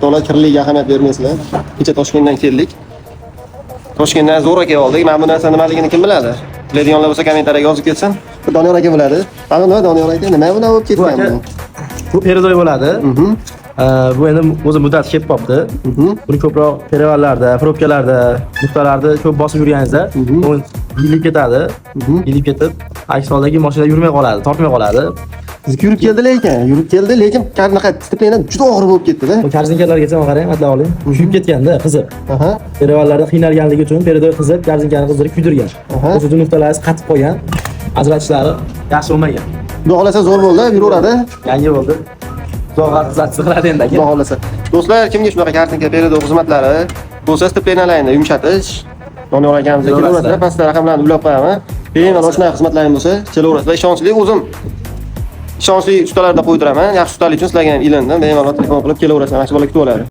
o'rtoqlar, kirligiga ahamiyat bermaysizlar. Kecha Toshkentdan keldik. Toshkentdan zo'r aka oldik. Mana bu narsa nimaligini kim biladi? Biladiganlar bo'lsa kommentariyaga yozib ketsin. Bu Doniyor aka bo'ladi. Mana nima Doniyor aka? Nima buni olib ketgan bu? Bu perizoy bo'ladi. Bu endi o'zi muddati kelib qolibdi. Buni ko'proq perivallarda, probkalarda, nuqtalarda ko'p bosib yurganingizda, u yilib ketadi. Yilib ketib, aks holdagi mashina yurmay qoladi, tortmay qoladi. Biz yurib keldi, lekin qanaqa steplenan juda og'ir bo'lib ketdi-da. Bu karzinkalargacha qarang, atla oling. Tushib ketganda qizib. Perivallarda qiynalganligi uchun perizoy qizib, karzinkani qizdirib kuydirgan. O'sha nuqtalari qatib qo'ygan, ajratishlari yaxshi bo'lmagan. Xudo xolasa zo'r bo'ldi, yuraveradi. Yangi bo'ldi. Zo'g'atsa qiladi endi aka. Xudo xolasa. Do'stlar, kimga shunaqa kartinka perizoy xizmatlari bo'lsa, steplenalarini yumshatish, Doniyor akamizga kelaveradi, pastda raqamlarni ulab qo'yaman. Bemalol shunaqa xizmatlaring bo'lsa, kelaveradi va ishonchli o'zim ishonchli ustalarda qo'ydiraman. Yaxshi ustalik uchun sizlarga ham ilindim. Bemalol telefon qilib kelaverasizlar, yaxshi bola kutib oladi.